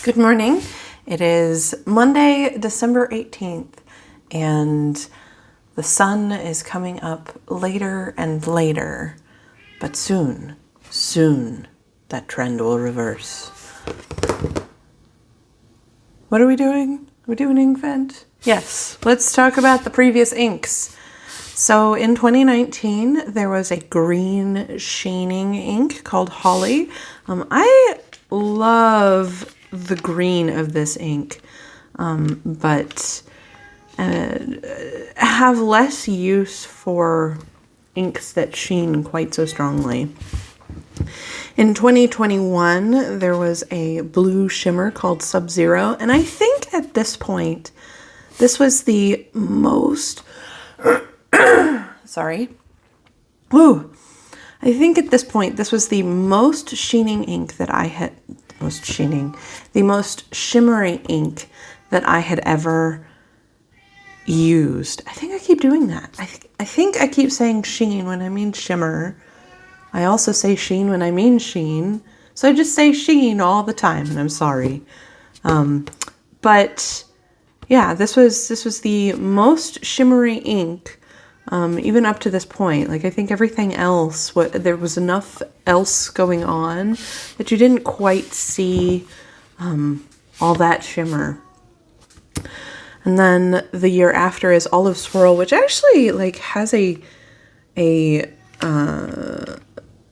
Good morning. It is Monday, December 18th, and the sun is coming up later and later, but soon, that trend will reverse. What are we doing? Are we doing Inkvent? Yes, let's talk about the previous inks. So in 2019, there was a green sheening ink called Holly. I love the green of this ink, but have less use for inks that sheen quite so strongly. In 2021, there was a blue shimmer called Sub-Zero, and I think at this point, this was the most... Sorry. Woo! I think at this point, this was the most sheening ink that I had... the most shimmery ink that I had ever used. I think I keep doing that. I think I keep saying sheen when I mean shimmer. I also say sheen when I mean sheen. So I just say sheen all the time, and I'm sorry. But yeah, this was the most shimmery ink, even up to this point. Like, I think everything else, there was enough else going on that you didn't quite see all that shimmer. And then the year after is Olive Swirl, which actually has a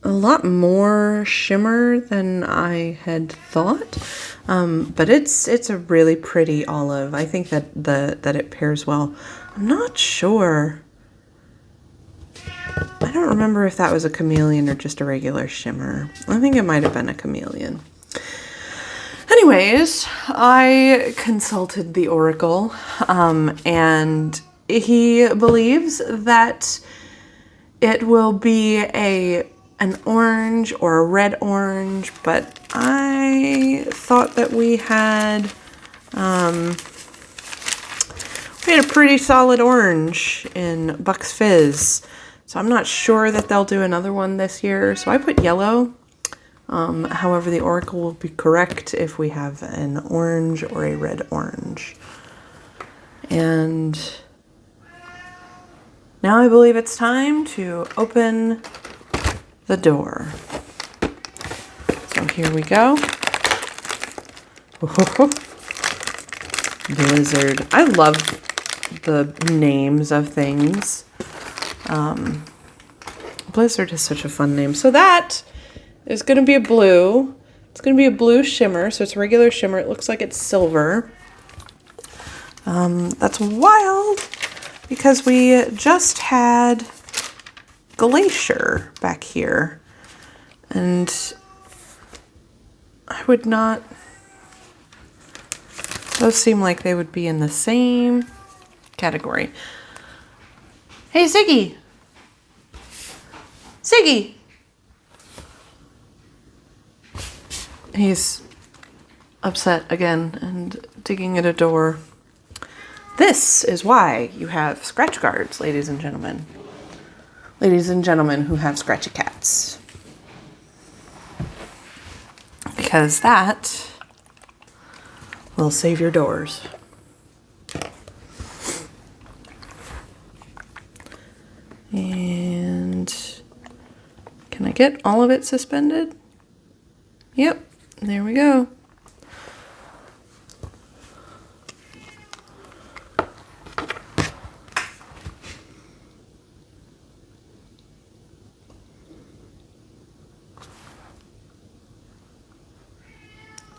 lot more shimmer than I had thought. But it's a really pretty olive. I think that it pairs well. I'm not sure. I don't remember if that was a chameleon or just a regular shimmer. I think it might have been a chameleon. Anyways, I consulted the oracle, and he believes that it will be an orange or a red orange, but I thought that we had a pretty solid orange in Buck's Fizz. So I'm not sure that they'll do another one this year. So I put yellow. However, the oracle will be correct if we have an orange or a red orange. And now I believe it's time to open the door. So here we go. Blizzard. I love the names of things. Blizzard is such a fun name. So that is going to be a blue. It's going to be a blue shimmer. So it's a regular shimmer. It looks like it's silver. That's wild because we just had Glacier back here. And I would not... Those seem like they would be in the same category. Hey, Ziggy! Ziggy! He's upset again and digging at a door. This is why you have scratch guards, ladies and gentlemen. Ladies and gentlemen who have scratchy cats. Because that will save your doors. And can I get all of it suspended? Yep, there we go.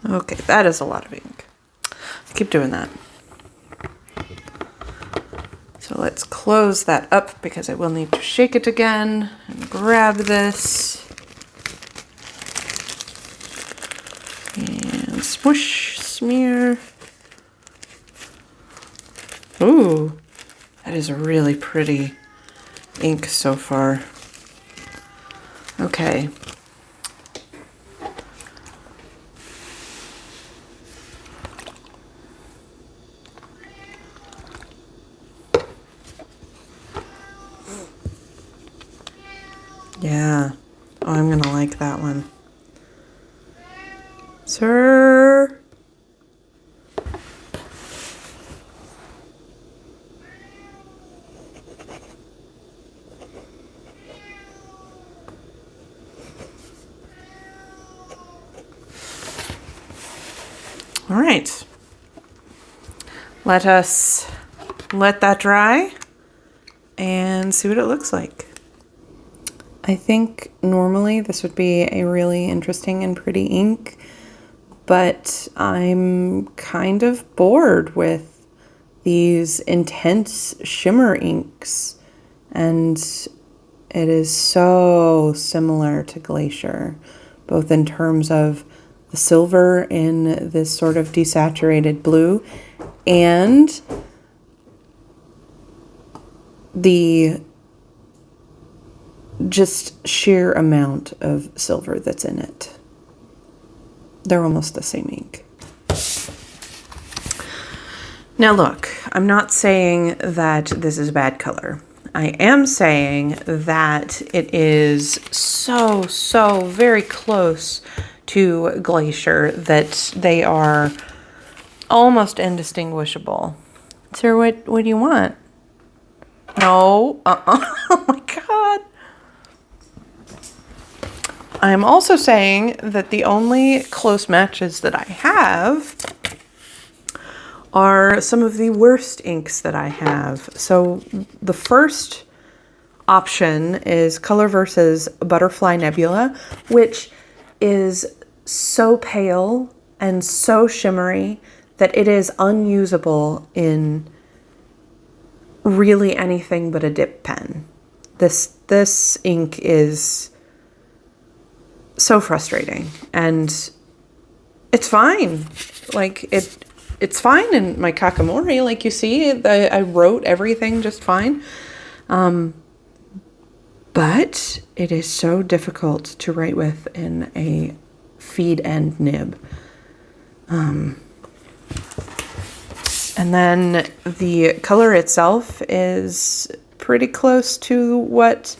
Okay, that is a lot of ink. I keep doing that. So let's close that up because I will need to shake it again and grab this. And swoosh, smear. Ooh, that is a really pretty ink so far. Okay. Yeah. Oh, I'm gonna like that one. Sir, All right. Let us let that dry and see what it looks like. I think normally this would be a really interesting and pretty ink, but I'm kind of bored with these intense shimmer inks, and it is so similar to Glacier, both in terms of the silver in this sort of desaturated blue and the just sheer amount of silver that's in it. They're almost the same ink. Now look, I'm not saying that this is a bad color. I am saying that it is so very close to Glacier that they are almost indistinguishable. So what do you want? No, oh my God. I'm also saying that the only close matches that I have are some of the worst inks that I have. So the first option is Color Versus Butterfly Nebula, which is so pale and so shimmery that it is unusable in really anything but a dip pen. This ink is so frustrating, and it's fine. Like it's fine in my Kakamori, like you see, I wrote everything just fine. But it is so difficult to write with in a feed end nib. And then the color itself is pretty close to what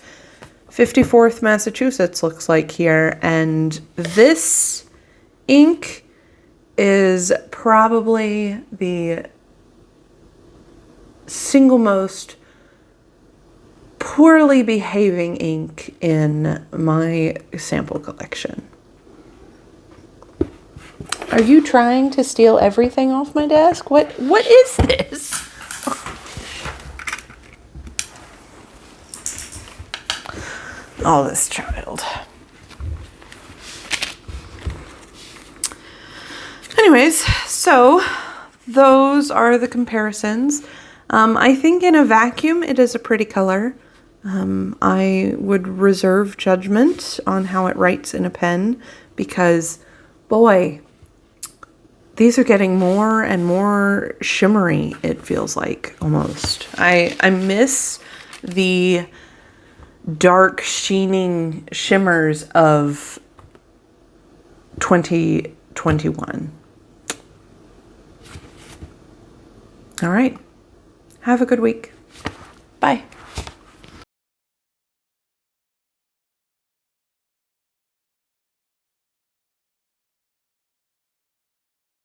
54th Massachusetts looks like here. And this ink is probably the single most poorly behaving ink in my sample collection. Are you trying to steal everything off my desk? What is this? Oh, this child. Anyways, so those are the comparisons. I think in a vacuum it is a pretty color. I would reserve judgment on how it writes in a pen because, boy, these are getting more and more shimmery, it feels like, almost. I miss the dark sheening shimmers of 2021. All right. Have a good week. Bye.